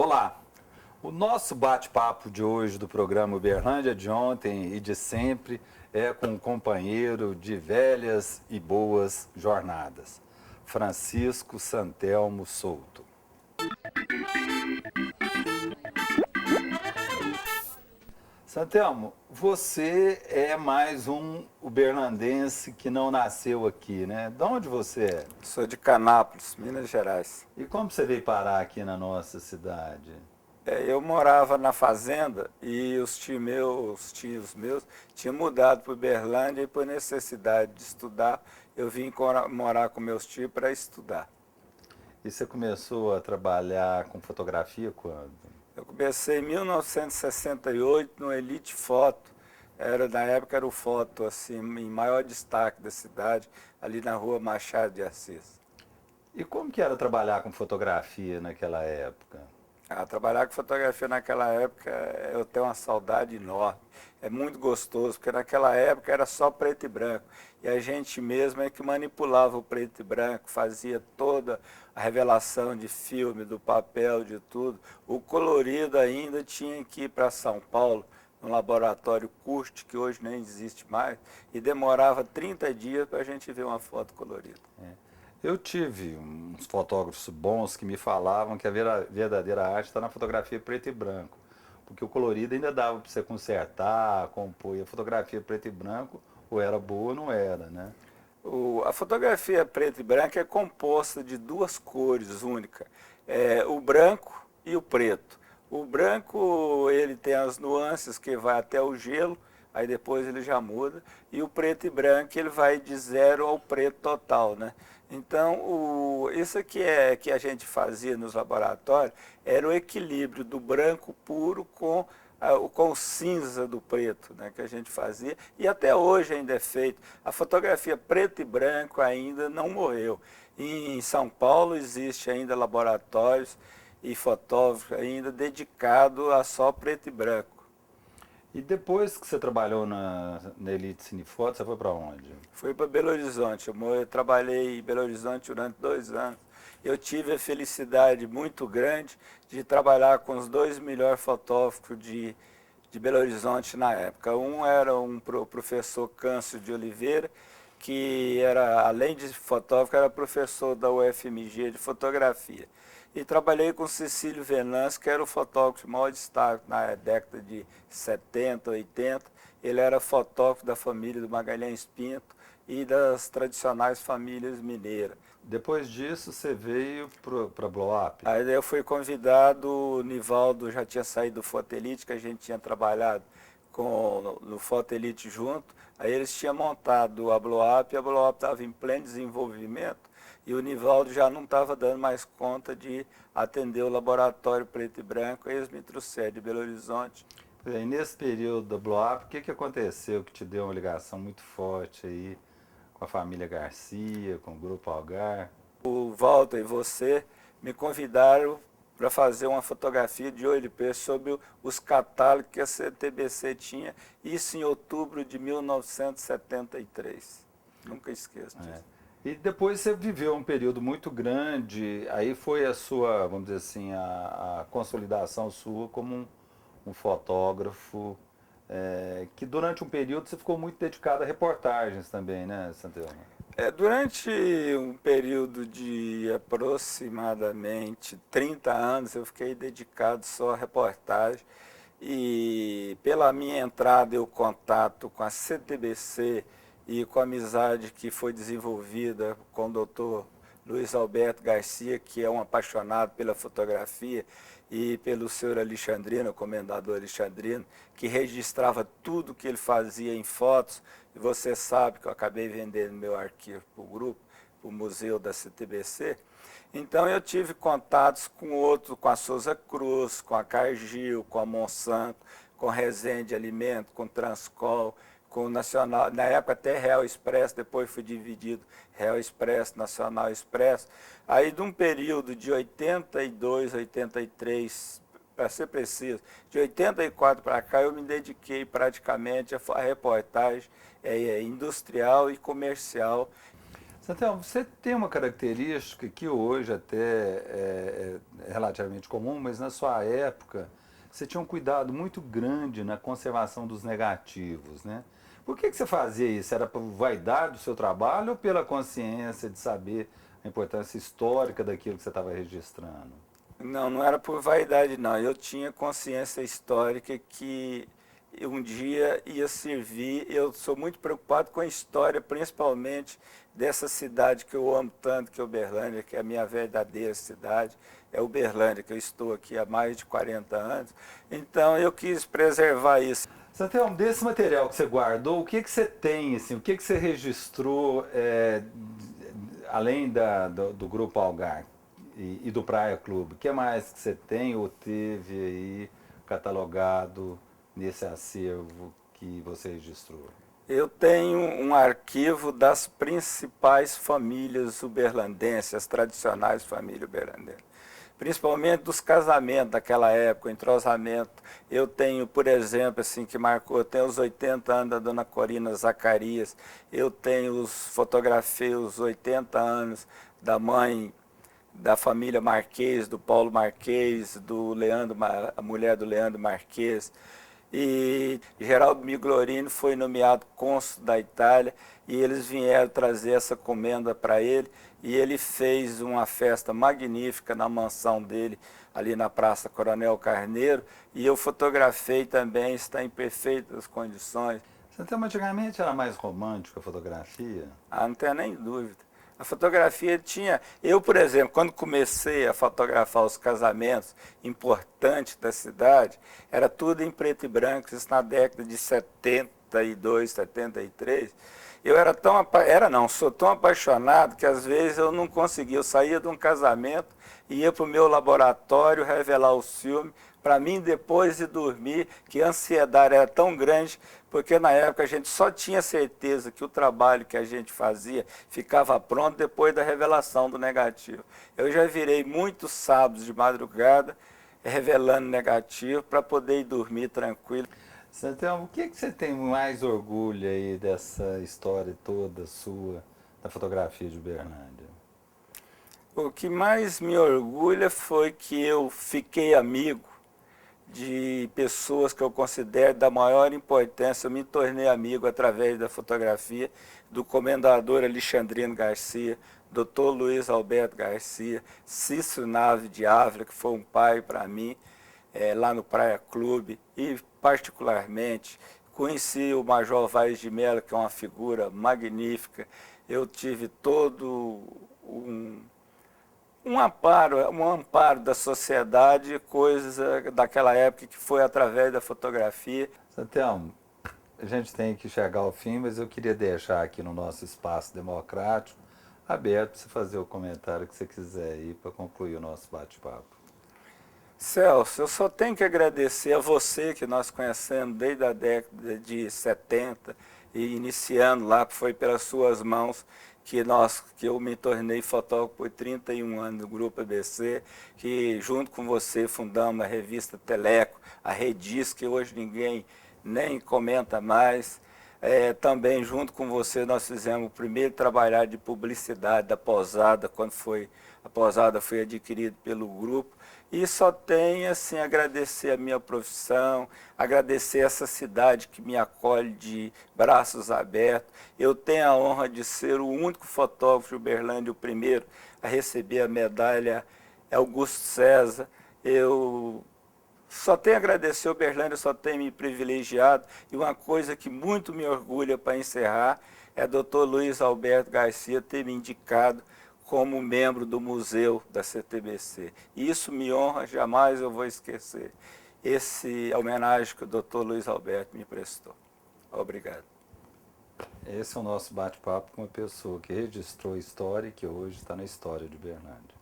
Olá! O nosso bate-papo de hoje do programa Uberlândia de ontem e de sempre é com um companheiro de velhas e boas jornadas, Francisco Santelmo Souto. Santelmo, você é mais um uberlandense que não nasceu aqui, né? De onde você é? Sou de Canápolis, Minas Gerais. E como você veio parar aqui na nossa cidade? Eu morava na fazenda e os tios meus tinham mudado para Uberlândia e por necessidade de estudar, eu vim morar com meus tios para estudar. E você começou a trabalhar com fotografia quando? Eu comecei em 1968 no Elite Foto. Na época era o foto assim, em maior destaque da cidade, ali na rua Machado de Assis. E como que era trabalhar com fotografia naquela época? Trabalhar com fotografia naquela época, eu tenho uma saudade enorme. É muito gostoso, porque naquela época era só preto e branco. E a gente mesmo é que manipulava o preto e branco, fazia toda a revelação de filme, do papel, de tudo. O colorido ainda tinha que ir para São Paulo, no laboratório CUST, que hoje nem existe mais, e demorava 30 dias para a gente ver uma foto colorida. Eu tive uns fotógrafos bons que me falavam que a verdadeira arte está na fotografia preto e branco, porque o colorido ainda dava para você consertar, compor, e a fotografia preto e branco ou era boa ou não era, né? A fotografia preto e branco é composta de duas cores únicas, o branco e o preto. O branco ele tem as nuances que vai até o gelo, aí depois ele já muda, e o preto e branco ele vai de zero ao preto total, né? Então, isso que a gente fazia nos laboratórios era o equilíbrio do branco puro com o cinza do preto, né, que a gente fazia, e até hoje ainda é feito. A fotografia preto e branco ainda não morreu. Em São Paulo existe ainda laboratórios e fotógrafos ainda dedicados a só preto e branco. E depois que você trabalhou na Elite Cinefoto, você foi para onde? Fui para Belo Horizonte. Eu trabalhei em Belo Horizonte durante 2 anos. Eu tive a felicidade muito grande de trabalhar com os dois melhores fotógrafos de Belo Horizonte na época. Um era um professor Câncio de Oliveira, que era, além de fotógrafo, era professor da UFMG de fotografia. E trabalhei com Cecílio Venâncio, que era o fotógrafo de maior destaque na década de 70, 80. Ele era fotógrafo da família do Magalhães Pinto e das tradicionais famílias mineiras. Depois disso, você veio para Blow Up? Aí eu fui convidado, o Nivaldo já tinha saído do Foto Elite, que a gente tinha trabalhado no Foto Elite junto. Aí eles tinham montado a Blow Up, e a Blow Up estava em pleno desenvolvimento, e o Nivaldo já não estava dando mais conta de atender o laboratório preto e branco, e eles me trouxeram de Belo Horizonte. E nesse período da Blow Up, o que aconteceu que te deu uma ligação muito forte aí com a família Garcia, com o Grupo Algar? O Walter e você me convidaram para fazer uma fotografia de OLP sobre os catálogos que a CTBC tinha, isso em outubro de 1973. Nunca esqueço disso. E depois você viveu um período muito grande, aí foi a sua, vamos dizer assim, a consolidação sua como um fotógrafo, que durante um período você ficou muito dedicado a reportagens também, né, Santelmo? Durante um período de aproximadamente 30 anos, eu fiquei dedicado só à reportagem, e pela minha entrada e o contato com a CTBC e com a amizade que foi desenvolvida com o doutor Luiz Alberto Garcia, que é um apaixonado pela fotografia, e pelo senhor Alexandrino, o comendador Alexandrino, que registrava tudo que ele fazia em fotos. E você sabe que eu acabei vendendo meu arquivo para o grupo, para o museu da CTBC. Então eu tive contatos com a Souza Cruz, com a Cargill, com a Monsanto, com Resende Alimento, com Transcol, com o Nacional, na época até Real Expresso, depois foi dividido Real Expresso, Nacional Expresso. Aí de um período de 82, 83, para ser preciso, de 84 para cá, eu me dediquei praticamente à reportagem industrial e comercial. Santel, você tem uma característica que hoje até é relativamente comum, mas na sua época você tinha um cuidado muito grande na conservação dos negativos, né? Por que você fazia isso? Era por vaidade do seu trabalho ou pela consciência de saber a importância histórica daquilo que você estava registrando? Não, não era por vaidade, não. Eu tinha consciência histórica que um dia ia servir. Eu sou muito preocupado com a história, principalmente dessa cidade que eu amo tanto, que é Uberlândia, que é a minha verdadeira cidade. É Uberlândia, que eu estou aqui há mais de 40 anos. Então eu quis preservar isso. Santel, desse material que você guardou, o que você tem, assim, o que você registrou além do Grupo Algar e do Praia Clube? O que mais que você tem ou teve aí catalogado nesse acervo que você registrou? Eu tenho um arquivo das principais famílias uberlandenses, as tradicionais famílias uberlandenses. Principalmente dos casamentos daquela época, o entrosamento. Eu tenho, por exemplo, assim, que marcou, eu tenho os 80 anos da dona Corina Zacarias, eu tenho fotografei os 80 anos da mãe da família Marquês, do Paulo Marquês, do Leandro, a mulher do Leandro Marquês. E Geraldo Migliorini foi nomeado cônsul da Itália e eles vieram trazer essa comenda para ele e ele fez uma festa magnífica na mansão dele, ali na Praça Coronel Carneiro, e eu fotografei também, está em perfeitas condições. Santel, antigamente era mais romântica a fotografia? Ah, não tem nem dúvida. A fotografia tinha... Eu, por exemplo, quando comecei a fotografar os casamentos importantes da cidade, era tudo em preto e branco, isso na década de 72, 73. Eu era tão... sou tão apaixonado que às vezes eu não conseguia. Eu saía de um casamento, ia para o meu laboratório revelar os filmes, para mim, depois de dormir, que a ansiedade era tão grande, porque na época a gente só tinha certeza que o trabalho que a gente fazia ficava pronto depois da revelação do negativo. Eu já virei muitos sábados de madrugada revelando negativo para poder ir dormir tranquilo. Santel, o que você tem mais orgulho aí dessa história toda sua da fotografia de Uberlândia? O que mais me orgulha foi que eu fiquei amigo de pessoas que eu considero da maior importância. Eu me tornei amigo através da fotografia do comendador Alexandrino Garcia, Dr. Luiz Alberto Garcia, Cícero Nave de Ávila, que foi um pai para mim, lá no Praia Clube, e particularmente conheci o Major Vaz de Mello, que é uma figura magnífica. Eu tive todo um amparo da sociedade, coisa daquela época que foi através da fotografia. Santel, a gente tem que chegar ao fim, mas eu queria deixar aqui no nosso espaço democrático aberto para você fazer o comentário que você quiser aí para concluir o nosso bate-papo. Celso, eu só tenho que agradecer a você que nós conhecemos desde a década de 70 e iniciando lá, foi pelas suas mãos que eu me tornei fotógrafo por 31 anos no Grupo ABC, que junto com você fundamos a revista Teleco, a Redis, que hoje ninguém nem comenta mais. Também junto com você nós fizemos o primeiro trabalhar de publicidade da Posada, quando a Posada foi adquirida pelo grupo. E só tenho assim, agradecer a minha profissão, agradecer essa cidade que me acolhe de braços abertos. Eu tenho a honra de ser o único fotógrafo de Uberlândia, o primeiro a receber a medalha Augusto César. Eu só tenho a agradecer ao Uberlândia, só tenho me privilegiado. E uma coisa que muito me orgulha para encerrar é o Dr. Luiz Alberto Garcia ter me indicado como membro do museu da CTBC. Isso me honra, jamais eu vou esquecer. Esse homenagem que o Dr. Luiz Alberto me prestou. Obrigado. Esse é o nosso bate-papo com uma pessoa que registrou a história e que hoje está na história de Uberlândia.